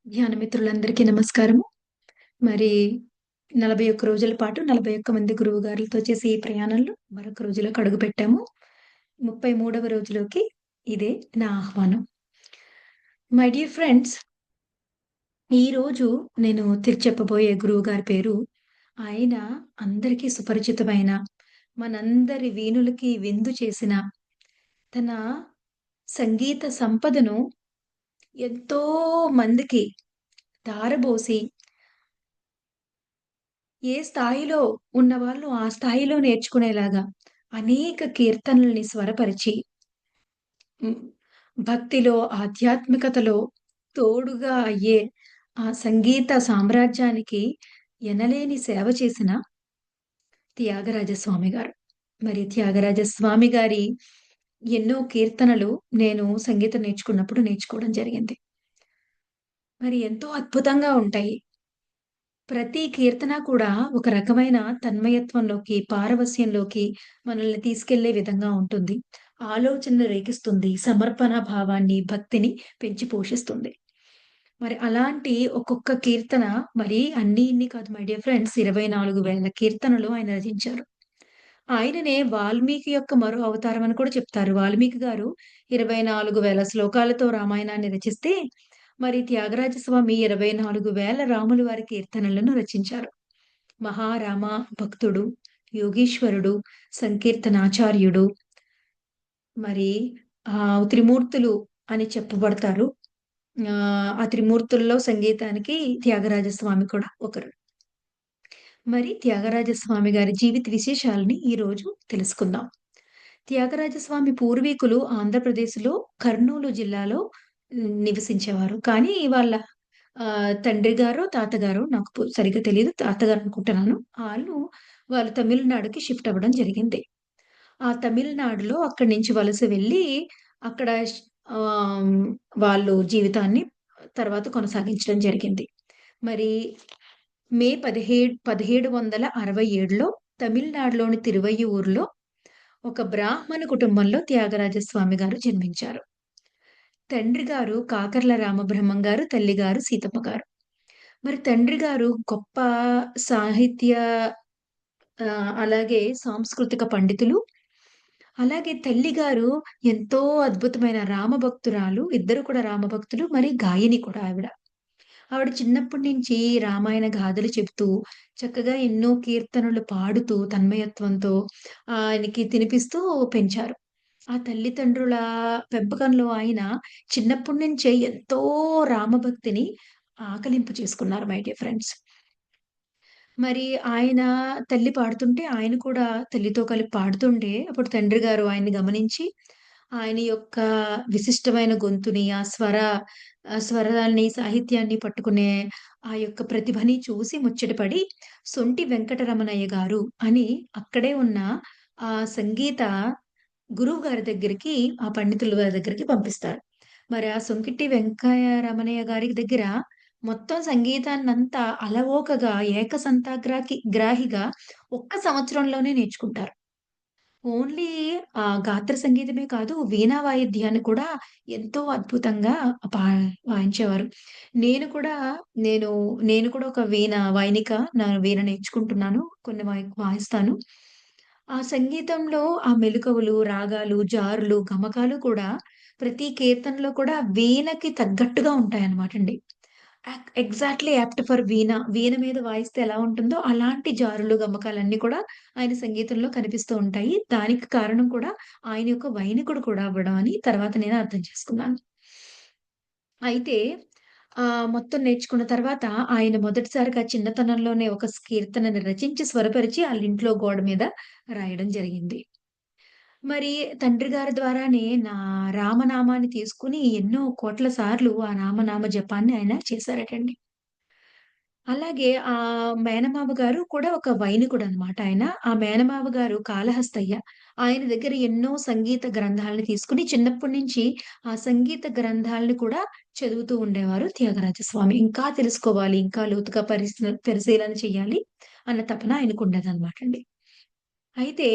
ధ్యాన మిత్రులందరికీ నమస్కారము. మరి 41 రోజుల పాటు 41 మంది గురువుగారులతో చేసే ఈ ప్రయాణంలో మరొక రోజులోకి అడుగుపెట్టాము. 33వ రోజులోకి ఇదే నా ఆహ్వానం. మై డియర్ ఫ్రెండ్స్, ఈరోజు నేను చెప్పబోయే గురువుగారి పేరు ఆయన అందరికీ సుపరిచితమైన, మనందరి వీణులకి విందు చేసిన, తన సంగీత సంపదను ఎంతో మందికి ధారబోసి ఏ స్థాయిలో ఉన్నవాళ్ళు ఆ స్థాయిలో నేర్చుకునేలాగా అనేక కీర్తనల్ని స్వరపరిచి, హ్మ్, భక్తిలో, ఆధ్యాత్మికతలో తోడుగా అయ్యే ఆ సంగీత సామ్రాజ్యానికి ఎనలేని సేవ చేసిన త్యాగరాజ స్వామి గారు. మరి త్యాగరాజ స్వామి గారి ఎన్నో కీర్తనలు నేను సంగీతం నేర్చుకున్నప్పుడు నేర్చుకోవడం జరిగింది. మరి ఎంతో అద్భుతంగా ఉంటాయి. ప్రతి కీర్తన కూడా ఒక రకమైన తన్మయత్వంలోకి, పారవస్యంలోకి మనల్ని తీసుకెళ్లే విధంగా ఉంటుంది. ఆలోచనలు రేకిస్తుంది. సమర్పణ భావాన్ని, భక్తిని పెంచి పోషిస్తుంది. మరి అలాంటి ఒక్కొక్క కీర్తన మరి అన్నీ ఇన్ని కాదు మై డియర్ ఫ్రెండ్స్, 24,000 కీర్తనలు ఆయన రచించారు. ఆయననే వాల్మీకి యొక్క మరో అవతారం అని కూడా చెప్తారు. వాల్మీకి గారు 24,000 శ్లోకాలతో రామాయణాన్ని రచిస్తే, మరి త్యాగరాజ స్వామి 24,000 రాముల వారి కీర్తనలను రచించారు. మహారామ భక్తుడు, యోగీశ్వరుడు, సంకీర్తనాచార్యుడు, మరి త్రిమూర్తులు అని చెప్పబడతారు. ఆ త్రిమూర్తుల్లో సంగీతానికి త్యాగరాజ స్వామి కూడా ఒకరు. మరి త్యాగరాజ స్వామి గారి జీవిత విశేషాలని ఈరోజు తెలుసుకుందాం. త్యాగరాజ స్వామి పూర్వీకులు ఆంధ్రప్రదేశ్‌లో కర్నూలు జిల్లాలో నివసించేవారు. కానీ వాళ్ళ తండ్రి గారో, తాతగారో నాకు సరిగ్గా తెలీదు. తాతగారు అనుకుంటున్నాను. వాళ్ళు తమిళనాడుకి షిఫ్ట్ అవ్వడం జరిగింది. ఆ తమిళనాడులో అక్కడి నుంచి వలస వెళ్ళి అక్కడ ఆహ్, వాళ్ళు జీవితాన్ని తర్వాత కొనసాగించడం జరిగింది. మరి మే 1767లో తమిళనాడులోని తిరువయ్యూరులో ఒక బ్రాహ్మణ కుటుంబంలో త్యాగరాజ స్వామి గారు జన్మించారు. తండ్రి గారు కాకర్ల రామబ్రహ్మం గారు, తల్లి గారు సీతమ్మ గారు. మరి తండ్రి గారు గొప్ప సాహిత్య అలాగే సాంస్కృతిక పండితులు. అలాగే తల్లిగారు ఎంతో అద్భుతమైన రామభక్తురాలు. ఇద్దరు కూడా రామభక్తులు. మరి గాయని కూడా ఆవిడ. ఆవిడ చిన్నప్పటి నుంచి రామాయణ గాథలు చెప్తూ, చక్కగా ఎన్నో కీర్తనలు పాడుతూ తన్మయత్వంతో ఆయనకి తినిపిస్తూ పెంచారు. ఆ తల్లిదండ్రుల పెంపకంలో ఆయన చిన్నప్పటి నుంచే ఎంతో రామభక్తిని ఆకలింపు చేసుకున్నారు మై డియర్ ఫ్రెండ్స్. మరి ఆయన తల్లి పాడుతుంటే ఆయన కూడా తల్లితో కలిపి పాడుతుంటే అప్పుడు తండ్రి గారు ఆయన్ని గమనించి ఆయన యొక్క విశిష్టమైన గొంతుని, ఆ స్వరాల్ని, సాహిత్యాన్ని పట్టుకునే ఆ యొక్క ప్రతిభని చూసి ముచ్చటపడి సొంటి వెంకటరమణయ్య గారు అని అక్కడే ఉన్న ఆ సంగీత గురువు గారి దగ్గరికి, ఆ పండితుల వారి దగ్గరికి పంపిస్తారు. మరి ఆ సొంకిట్టి వెంకయ్య రమణయ్య గారి దగ్గర మొత్తం సంగీతాన్నంతా అలవోకగా గ్రాహిగా ఒక్క సంవత్సరంలోనే నేర్చుకుంటారు. ఓన్లీ గాత్ర సంగీతమే కాదు, వీణా వాయిద్యాన్ని కూడా ఎంతో అద్భుతంగా పా వాయించేవారు. నేను కూడా నేను నేను కూడా ఒక వాయినిక. నా వీణ నేర్చుకుంటున్నాను. కొన్ని వాయిస్తాను. ఆ సంగీతంలో ఆ మెళకువలు, రాగాలు, జారులు, గమకాలు కూడా ప్రతి కీర్తనలో కూడా వీణకి తగ్గట్టుగా ఉంటాయన్నమాటండి. ఎగ్జాక్ట్‌లీ యాప్ట్ ఫర్ వీణ. వీణ మీద వాయిస్తే ఎలా ఉంటుందో అలాంటి జారులు, గమకాలన్నీ కూడా ఆయన సంగీతంలో కనిపిస్తూ ఉంటాయి. దానికి కారణం కూడా ఆయన యొక్క వైనికుడు కూడా అవ్వడం అని తర్వాత నేను అర్థం చేసుకున్నాను. అయితే మొత్తం నేర్చుకున్న తర్వాత ఆయన మొదటిసారిగా చిన్నతనంలోనే ఒక కీర్తనని రచించి స్వరపరిచి ఆళ్ళింట్లో గోడ మీద రాయడం జరిగింది. మరి తండ్రి గారి ద్వారానే రామనామాన్ని తీసుకొని ఎన్నో కోట్ల సార్లు ఆ రామనామ జపాన్ని ఆయన చేశారటండి. అలాగే మేనమామ గారు కూడా ఒక వైదికుడనమాట ఆయన. ఆ మేనమామ గారు కాళహస్తయ్య. ఆయన దగ్గర ఎన్నో సంగీత గ్రంథాలను తీసుకొని చిన్నప్పటి నుంచి ఆ సంగీత గ్రంథాలను కూడా చదువుతూ ఉండేవారు త్యాగరాజ స్వామి. ఇంకా తెలుసుకోవాలి, ఇంకా లోతుగా పరిశీలన చేయాలి అన్న తపన ఆయనకుండేదనమాటండి. అయితే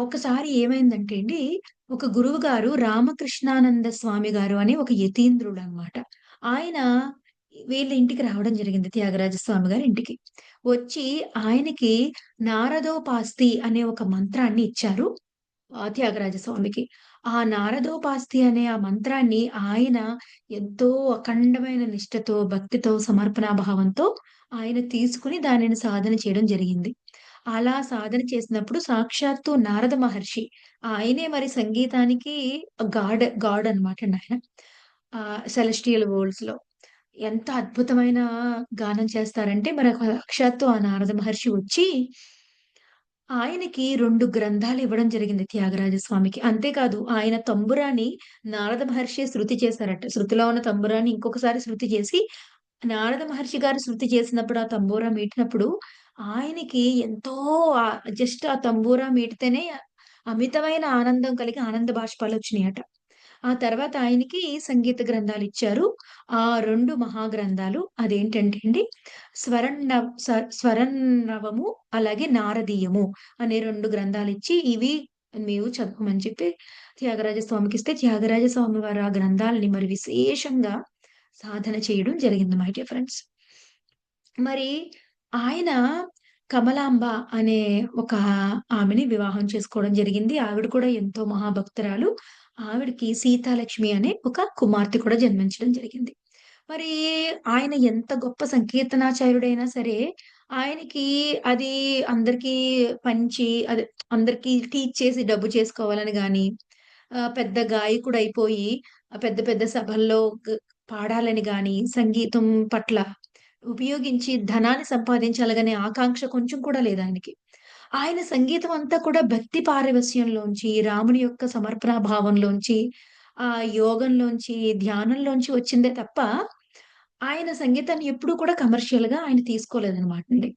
ఒకసారి ఏమైందంటే అండి, ఒక గురువుగారు రామకృష్ణానంద స్వామి గారు అని ఒక యతీంద్రుడనమాట. ఆయన వీళ్ళ ఇంటికి రావడం జరిగింది. త్యాగరాజ స్వామి గారి ఇంటికి. వచ్చి ఆయనకి నారదోపాస్తి అనే ఒక మంత్రాన్ని ఇచ్చారు త్యాగరాజ స్వామికి. ఆ నారదోపాస్తి అనే ఆ మంత్రాన్ని ఆయన ఎంతో అఖండమైన నిష్టతో, భక్తితో, సమర్పణా భావంతో ఆయన తీసుకొని దానిని సాధన చేయడం జరిగింది. అలా సాధన చేసినప్పుడు సాక్షాత్తు నారద మహర్షి ఆయనే మరి సంగీతానికి గాడ్ అన్నమాటండి ఆయన. సెలెస్టియల్ వరల్డ్స్‌లో. ఎంత అద్భుతమైన గానం చేస్తారంటే మరి సాక్షాత్తు ఆ నారద మహర్షి వచ్చి ఆయనకి 2 గ్రంథాలివ్వడం జరిగింది త్యాగరాజ స్వామికి. అంతేకాదు ఆయన తంబురాని నారద మహర్షే శృతి చేశారట. శృతిలో ఉన్న తంబురాన్ని ఇంకొకసారి శృతి చేసి, నారద మహర్షి గారు శృతి చేసినప్పుడు ఆ తంబూరా మీటినప్పుడు ఆయనకి ఎంతో జస్ట్ ఆ తంబూరా మీటితేనే అమితమైన ఆనందం కలిగి ఆనంద బాష్పాలొచ్చినియట. ఆ తర్వాత ఆయనకి సంగీత గ్రంథాలిచ్చారు. ఆ 2 మహాగ్రంథాలు అదేంటంటే అండి, స్వరన్నవము, అలాగే నారదీయము అనే 2 గ్రంథాలిచ్చి, ఇవి నీవు చదవమని చెప్పి త్యాగరాజ స్వామికిస్తే, త్యాగరాజ స్వామి వారు ఆ గ్రంథాలని మరి విశేషంగా సాధన చేయడం జరిగింది మై డియర్ ఫ్రెండ్స్. మరి ఆయన కమలాంబ అనే ఒక ఆమెని వివాహం చేసుకోవడం జరిగింది. ఆవిడ కూడా ఎంతో మహాభక్తురాలు. ఆవిడకి సీతాలక్ష్మి అనే ఒక కుమార్తె కూడా జన్మించడం జరిగింది. మరి ఆయన ఎంత గొప్ప సంకీర్తనాచార్యుడైనా సరే, ఆయనకి అది అందరికీ పంచి అదే అందరికీ టీచ్ చేసి డబ్బు చేసుకోవాలని గాని, పెద్ద గాయకుడైపోయి పెద్ద పెద్ద సభల్లో పాడాలని గాని, సంగీతం పట్ల ఉపయోగించి ధనాన్ని సంపాదించాలనే ఆకాంక్ష కొంచెం కూడా లేదాయనకి. ఆయన సంగీతం అంతా కూడా భక్తి పారవస్యంలోంచి, రాముని యొక్క సమర్పణా భావంలోంచి, యోగంలోంచి, ధ్యానంలోంచి వచ్చిందే తప్ప, ఆయన సంగీతాన్ని ఎప్పుడూ కూడా కమర్షియల్‌గా ఆయన తీసుకోలేదనమాటండి.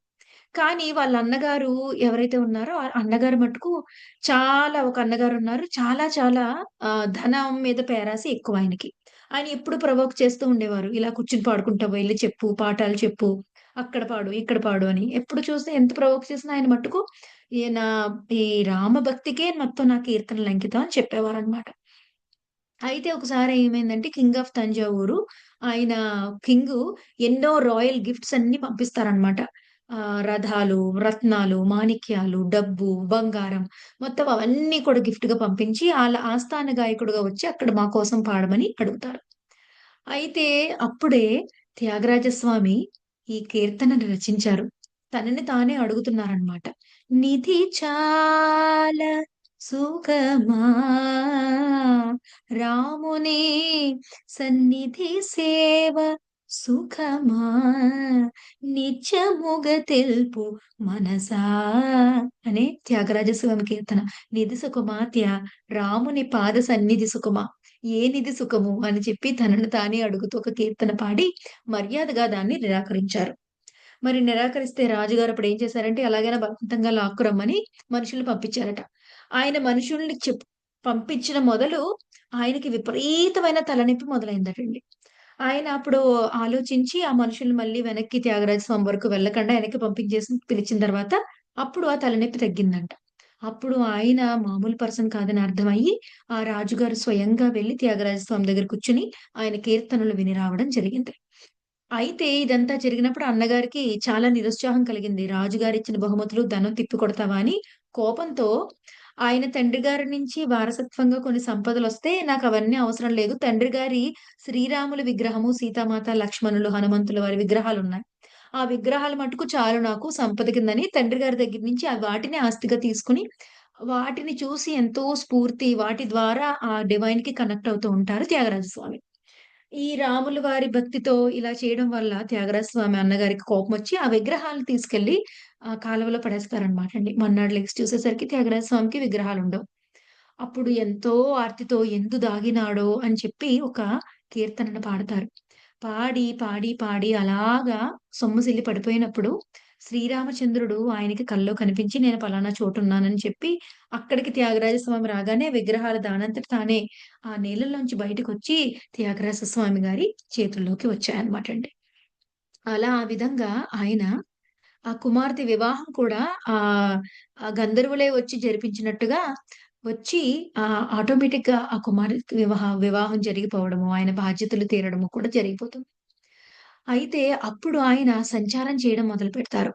కానీ వాళ్ళ అన్నగారు ఎవరైతే ఉన్నారో, ఆ అన్నగారు మట్టుకు ఒక అన్నగారున్నారు. చాలా చాలా ధనం మీద పేరాస ఎక్కువాయనకి. ఆయన ఎప్పుడు ప్రవోక్ చేస్తూ ఉండేవారు. ఇలా కూర్చొని పాడుకుంటా వెళ్లి చెప్పు, పాఠాలు చెప్పు, అక్కడ పాడు, ఇక్కడ పాడు అని. ఎప్పుడు చూస్తే ఎంత ప్రవోక్ చేసినా ఆయన మట్టుకు ఈయన ఈ రామ భక్తికే మొత్తం నా కీర్తనలు అంకితం అని చెప్పేవారనమాట. అయితే ఒకసారి ఏమైందంటే 'కింగ్ ఆఫ్ తంజావూరు' ఆయన కింగు ఎన్నో రాయల్ గిఫ్ట్స్ అన్నీ పంపిస్తారనమాట. రథాలు, రత్నాలు, మాణిక్యాలు, డబ్బు, బంగారం మొత్తం అవన్నీ కూడా గిఫ్ట్‌గా పంపించి ఆళ్ళ ఆస్థాన గాయకుడుగా వచ్చి అక్కడ మా కోసం పాడమని అడుగుతారు. అయితే అప్పుడే త్యాగరాజస్వామి ఈ కీర్తనను రచించారు. తనని తానే అడుగుతున్నారనమాట. నిధి చాలా సుఖమా రాముని సన్నిధి సేవ సుఖమా నిత్యముగ తెల్పు మనసా అనే త్యాగరాజ స్వామి కీర్తన. నిధి సుఖమా రాముని పాద సన్నిధి సుఖమా ఏ నిధి సుఖము అని చెప్పి తనను తానే అడుగుతూ ఒక కీర్తన పాడి మర్యాదగా దాన్ని నిరాకరించారు. మరి నిరాకరిస్తే రాజుగారు అప్పుడేం చేశారంటే ఎలాగైనా బలవంతంగా లాక్కురమ్మని మనుషుల్ని పంపించారట. ఆయన మనుషుల్ని పంపించిన మొదలు ఆయనకి విపరీతమైన తలనొప్పి మొదలైందటండి. ఆయన అప్పుడు ఆలోచించి ఆ మనుషుల్ని మళ్ళీ వెనక్కి త్యాగరాజ స్వామి వరకు వెళ్ళకుండా వెనక్కి పంపించేసి పిలిచిన తర్వాత అప్పుడు ఆ తలనొప్పి తగ్గిందంట. అప్పుడు ఆయన మామూలు పర్సన్ కాదని అర్థమయ్యి ఆ రాజుగారు స్వయంగా వెళ్లి త్యాగరాజ స్వామి దగ్గర కూర్చొని ఆయన కీర్తనలు విని రావడం జరిగింది. అయితే ఇదంతా జరిగినప్పుడు అన్నగారికి చాలా నిరుత్సాహం కలిగింది. రాజుగారిచ్చిన బహుమతులు, ధనం తిప్పికొడతావా అని కోపంతో ఆయన తండ్రి గారి నుంచి వారసత్వంగా కొన్ని సంపదలొస్తే నాకవన్నీ అవసరం లేదు. తండ్రి గారి శ్రీరాముల విగ్రహము, సీతామాత, లక్ష్మణులు, హనుమంతుల వారి విగ్రహాలున్నాయి. ఆ విగ్రహాలు మట్టుకు చాలు నాకు సంపద కిందని తండ్రి గారి దగ్గర నుంచి వాటిని ఆస్తిగా తీసుకొని, వాటిని చూసి ఎంతో స్ఫూర్తి వాటి ద్వారా ఆ డివైన్‌కి కనెక్ట్ అవుతూ ఉంటారు త్యాగరాజ స్వామి. ఈ రాములు వారి భక్తితో ఇలా చేయడం వల్ల త్యాగరాజ స్వామి అన్నగారికి కోపమొచ్చి, ఆ విగ్రహాలను తీసుకెళ్ళి కాలువలో పడేస్తారనమాటండి. మర్నాడు లెగిసి చూసేసరికి త్యాగరాజ స్వామికి విగ్రహాలుండవు. అప్పుడు ఎంతో ఆర్తితో "ఎందు దాగినాడో" అని చెప్పి ఒక కీర్తనను పాడతారు. పాడి, పాడి, పాడి అలాగా సొమ్మసిల్లి పడిపోయినప్పుడు శ్రీరామచంద్రుడు ఆయనకి కల్లో కనిపించి నేను పలానా చోటున్నానని చెప్పి అక్కడికి త్యాగరాజ స్వామి రాగానే విగ్రహాలు దానంతట తానే ఆ నీళ్ళలోంచి బయటకొచ్చి త్యాగరాజ స్వామి గారి చేతుల్లోకి వచ్చాయన్నమాటండి. అలా ఆ విధంగా ఆయన ఆ కుమార్తె వివాహం కూడా ఆహ్, ఆ గంధర్వులే వచ్చి జరిపించినట్టుగా వచ్చి ఆటోమేటిక్‌గా ఆ కుమారుడికి వివాహం జరిగిపోవడము, ఆయన బాధ్యతలు తీరడము కూడా జరిగిపోతుంది. అయితే అప్పుడు ఆయన సంచారం చేయడం మొదలుపెడతారు.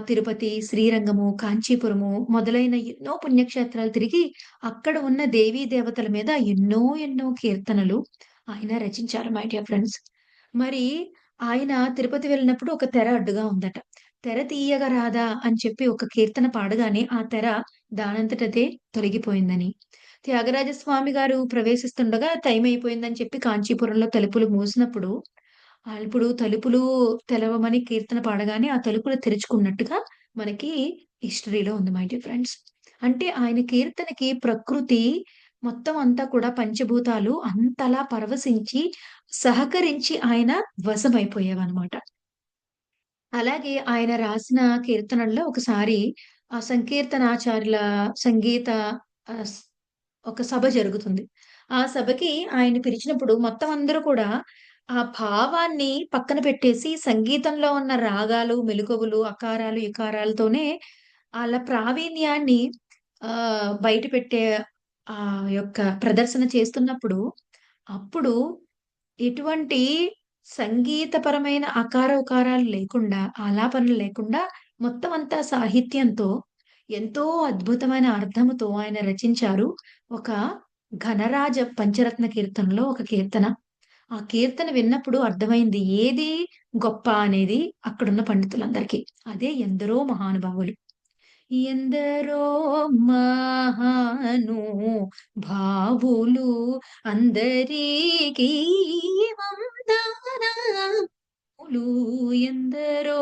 తిరుపతి, శ్రీరంగము, కాంచీపురము మొదలైన ఎన్నో పుణ్యక్షేత్రాలు తిరిగి అక్కడ ఉన్న దేవీ దేవతల మీద ఎన్నో ఎన్నో కీర్తనలు ఆయన రచించారు మై డియర్ ఫ్రెండ్స్. మరి ఆయన తిరుపతి వెళ్ళినప్పుడు ఒక తెర అడ్డుగా ఉందట. తెర తీయగ రాదా అని చెప్పి ఒక కీర్తన పాడగానే ఆ తెర దానంతటదే తొలగిపోయిందని. త్యాగరాజ స్వామి గారు ప్రవేశిస్తుండగా టైం అయిపోయిందని చెప్పి కాంచీపురంలో తలుపులు మూసినప్పుడు ఇప్పుడు తలుపులు తెరవమని కీర్తన పాడగానే ఆ తలుపులు తెరుచుకున్నట్టుగా మనకి హిస్టరీలో ఉంది మై డియర్ ఫ్రెండ్స్. అంటే ఆయన కీర్తనకి ప్రకృతి మొత్తం అంతా కూడా పంచభూతాలు అంతలా పరవశించి, సహకరించి ఆయన వశమైపోయేవన్నమాట. అలాగే ఆయన రాసిన కీర్తనల్లో ఒకసారి సంకీర్తనాచార్యుల సంగీత ఆహ్, స్ ఒక సభ జరుగుతుంది. ఆ సభకి ఆయన్ని పిలిచినప్పుడు మొత్తం అందరూ కూడా ఆ భావాన్ని పక్కన పెట్టేసి సంగీతంలో ఉన్న రాగాలు, మెళకువలు, అకారాలు, ఇకారాలతోనే ఆళ్ళ ప్రావీణ్యాన్ని బయట పెట్టే యొక్క ప్రదర్శన చేస్తున్నప్పుడు, అప్పుడు ఎటువంటి సంగీతపరమైన అకార, ఉకారాలు లేకుండా, ఆలాపనలు లేకుండా మొత్తం అంతా సాహిత్యంతో ఎంతో అద్భుతమైన అర్థముతో ఆయన రచించారు. ఒక ఘనరాజ పంచరత్న కీర్తనలో ఒక కీర్తన. ఆ కీర్తన విన్నప్పుడు అర్థమైంది ఏది గొప్ప అనేది అక్కడున్న పండితులందరికీ. అదే ఎందరో మహానుభావులు. ఎందరో మహానుభావులు అందరికీ వందనములు ఎందరో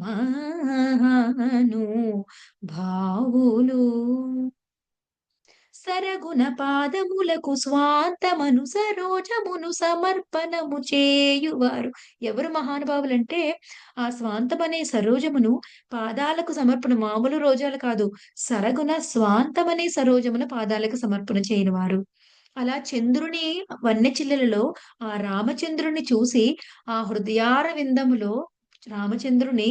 మహానుభావులు సరగుణ పాదములకు స్వాంతమను సరోజమును సమర్పణము చేయువారు. ఎవరు మహానుభావులంటే, ఆ స్వాంతమనే సరోజమును పాదాలకు సమర్పణ మామూలు రోజాలు కాదు. సరగుణ స్వాంతమనే సరోజమును పాదాలకు సమర్పణ చేయనివారు. అలా చంద్రుని వన్నె చిల్లెలలో ఆ రామచంద్రుడిని చూసి, ఆ హృదయార విందములో రామచంద్రుని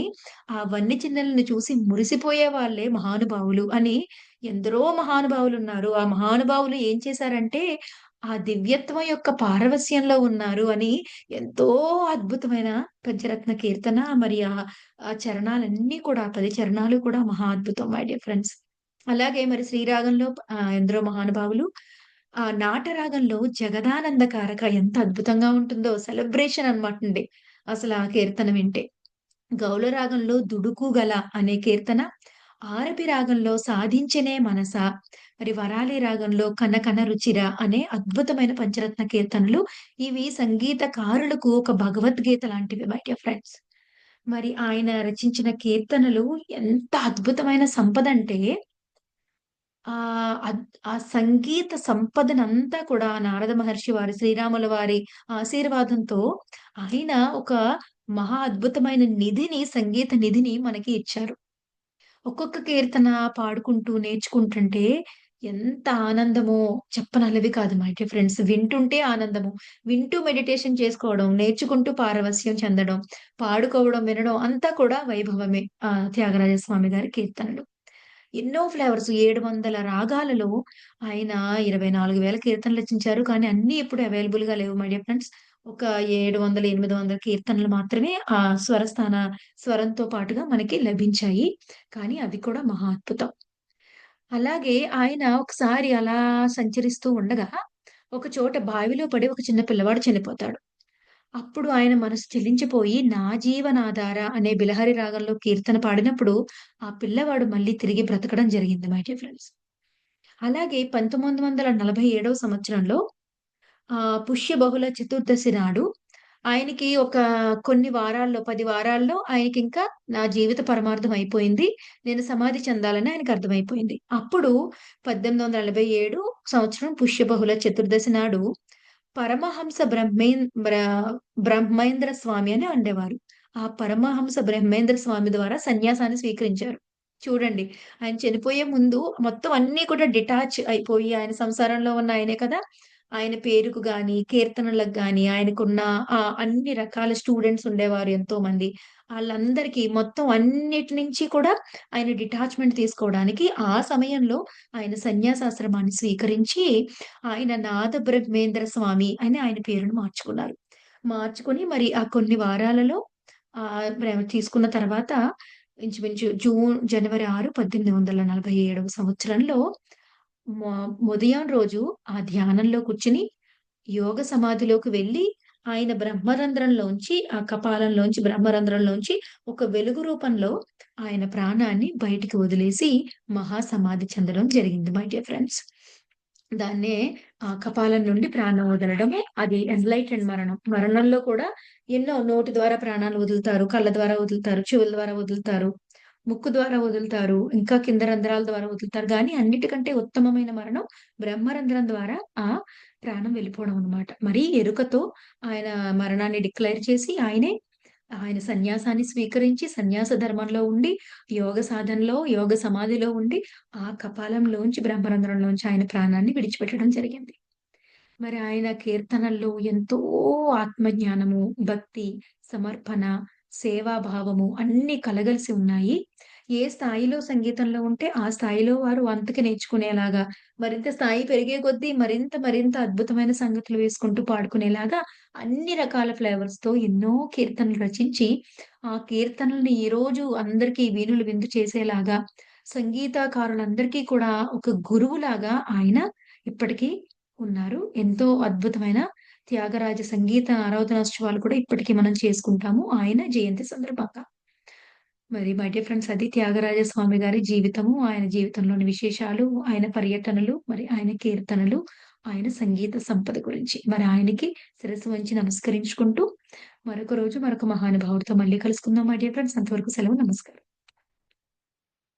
ఆ వన్నె చిన్నెలను చూసి మురిసిపోయే వాళ్ళే మహానుభావులు అని ఎందరో మహానుభావులున్నారు. ఆ మహానుభావులు ఏం చేశారంటే, ఆ దివ్యత్వం యొక్క పారవస్యంలో ఉన్నారు అని ఎంతో అద్భుతమైన పంచరత్న కీర్తన మరి ఆ చరణాలన్నీ కూడా 10 చరణాలు కూడా మహా అద్భుతం మై డియర్ ఫ్రెండ్స్. అలాగే మరి శ్రీరాగంలో ఎందరో మహానుభావులు. నాటరాగంలో జగదానందకారక ఎంత అద్భుతంగా ఉంటుందో సెలబ్రేషన్ అన్నమాటండి. అసల ఆ కీర్తన వింటే. గౌళ రాగంలో 'దుడుకు గల' అనే కీర్తన, ఆరపి రాగంలో 'సాధించెనే మనసా', మరి వరాలి రాగంలో 'కనకన రుచిర' అనే అద్భుతమైన పంచరత్న కీర్తనలు. ఇవి సంగీతకారులకు ఒక భగవద్గీత లాంటివి మై డియర్ ఫ్రెండ్స్. మరి ఆయన రచించిన కీర్తనలు ఎంత అద్భుతమైన సంపదంటే ఆ సంగీత సంపదనంతా కూడా నారద మహర్షి వారి, శ్రీరాముల వారి ఆశీర్వాదంతో ఆయన ఒక మహా అద్భుతమైన నిధిని, సంగీత నిధిని మనకి ఇచ్చారు. ఒక్కొక్క కీర్తన పాడుకుంటూ నేర్చుకుంటుంటే ఎంత ఆనందమో చెప్పనలవి కాదు మై డియర్ ఫ్రెండ్స్. వింటుంటే ఆనందము. వింటూ మెడిటేషన్ చేసుకోవడం, నేర్చుకుంటూ పారవస్యం చెందడం, పాడుకోవడం, వినడం అంతా కూడా వైభవమే. త్యాగరాజ స్వామి గారి కీర్తనలు. ఎన్నో ఫ్లేవర్స్ 700 రాగాలలో ఆయన 24,000 కీర్తనలు రచించారు. కానీ అన్నీ ఇప్పుడు అవైలబుల్‌గా లేవు మై డియర్ ఫ్రెండ్స్. ఒక 700, 800 కీర్తనలు మాత్రమే ఆ స్వరంతో పాటుగా మనకి లభించాయి. కానీ అవి కూడా మహా అద్భుతం. అలాగే ఆయన ఒకసారి అలా సంచరిస్తూ ఉండగా, ఒక చోట బావిలో పడి ఒక చిన్న పిల్లవాడు చనిపోతాడు. అప్పుడు ఆయన మనసు చెలించిపోయి 'నా జీవనాధార' అనే బిలహరి రాగంలో కీర్తన పాడినప్పుడు, ఆ పిల్లవాడు మళ్ళీ తిరిగి బ్రతకడం జరిగింది మై డియర్ ఫ్రెండ్స్. అలాగే 1947 సంవత్సరంలో పుష్య బహుళ చతుర్దశి నాడు ఆయనకి ఒక కొన్ని వారాల్లో 10 వారాల్లో ఆయనకింకా నా జీవిత పరమార్థం అయిపోయింది. నేను సమాధి చెందాలని ఆయనకర్థమైపోయింది. అప్పుడు 1847 సంవత్సరం పుష్య బహుళ చతుర్దశి నాడు పరమహంస బ్రహ్మేంద్ర స్వామి అని ఉండేవారు. ఆ పరమహంస బ్రహ్మేంద్ర స్వామి ద్వారా సన్యాసాన్ని స్వీకరించారు. చూడండి. ఆయన చనిపోయే ముందు మొత్తం అన్నీ కూడా డిటాచ్ అయిపోయి ఆయన సంసారంలో ఉన్న ఆయనే కదా! ఆయన పేరుకు గాని, కీర్తనలకు గాని, ఆయనకున్న అన్ని రకాల స్టూడెంట్స్ ఉండేవారు ఎంతోమంది. ఆళ్ళందరికీ మొత్తం అన్నిటి నుంచి కూడా ఆయన డిటాచ్‌మెంట్ తీసుకోవడానికి ఆ సమయంలో ఆయన సన్యాసాశ్రమాన్ని స్వీకరించి, ఆయన నాదబ్రహ్మేంద్ర స్వామి అని ఆయన పేరును మార్చుకున్నారు. మార్చుకొని మరి ఆ కొన్ని వారాలలో తీసుకున్న తర్వాత ఇంచుమించు జనవరి 6, 1847 సంవత్సరంలో మొ ఉదయం రోజు ఆ ధ్యానంలో కూర్చొని యోగ సమాధిలోకి వెళ్లి, ఆయన బ్రహ్మరంధ్రంలోంచి ఆ కపాలంలోంచి బ్రహ్మరంధ్రంలోంచి ఒక వెలుగు రూపంలో ఆయన ప్రాణాన్ని బయటికి వదిలేసి మహాసమాధి చెందడం జరిగింది మై డియర్ ఫ్రెండ్స్. దాన్నే కపాలం నుండి ప్రాణం వదలడము. అది ఎన్‌లైటెండ్ మరణం. మరణంలో కూడా ఎన్నో నోటి ద్వారా ప్రాణాలు వదులుతారు, కళ్ళ ద్వారా వదులుతారు, చెవుల ద్వారా వదులుతారు, ముక్కు ద్వారా వదులుతారు, ఇంకా కింద రంధ్రాల ద్వారా వదులుతారు. గానీ అన్నిటికంటే ఉత్తమమైన మరణం బ్రహ్మరంధ్రం ద్వారా ఆ ప్రాణం వెళ్ళిపోవడం అన్నమాట. మరీ ఎరుకతో ఆయన మరణాన్ని డిక్లేర్ చేసి ఆయన సన్యాసాన్ని స్వీకరించి సన్యాస ధర్మంలో ఉండి, యోగ సాధనలో, యోగ సమాధిలో ఉండి, ఆ కపాలంలోంచి బ్రహ్మరంధ్రంలోంచి ఆయన ప్రాణాన్ని విడిచిపెట్టడం జరిగింది. మరి ఆయన కీర్తనల్లో ఎంతో ఆత్మజ్ఞానము, భక్తి, సమర్పణ, సేవాభావము అన్నీ కలగలిసి ఉన్నాయి. ఏ స్థాయిలో సంగీతంలో ఉంటే, ఆ స్థాయిలో వారు అంతకి నేర్చుకునేలాగా, మరింత స్థాయి పెరిగే కొద్దీ మరింత అద్భుతమైన సంగతులు వేసుకుంటూ పాడుకునేలాగా అన్ని రకాల ఫ్లేవర్స్‌తో ఎన్నో కీర్తనలు రచించి, ఆ కీర్తనల్ని ఈరోజు అందరికీ వీణులు విందు చేసేలాగా, సంగీతకారులందరికీ కూడా ఒక గురువులాగా ఆయన ఇప్పటికీ ఉన్నారు. ఎంతో అద్భుతమైన త్యాగరాజ సంగీత ఆరాధనోత్సవాలు కూడా ఇప్పటికి మనం చేసుకుంటాము ఆయన జయంతి సందర్భంగా. మరి మై డియర్ ఫ్రెండ్స్ అది త్యాగరాజ స్వామి గారి జీవితము, ఆయన జీవితంలోని విశేషాలు, ఆయన పర్యటనలు, మరి ఆయన కీర్తనలు, ఆయన సంగీత సంపద గురించి. మరి ఆయనకి శిరస్సు వంచి నమస్కరించుకుంటూ మరొక రోజు మరొక మహానుభావుడితో మళ్ళీ కలుసుకుందాం మై డియర్ ఫ్రెండ్స్. అంతవరకు సెలవు. నమస్కారం.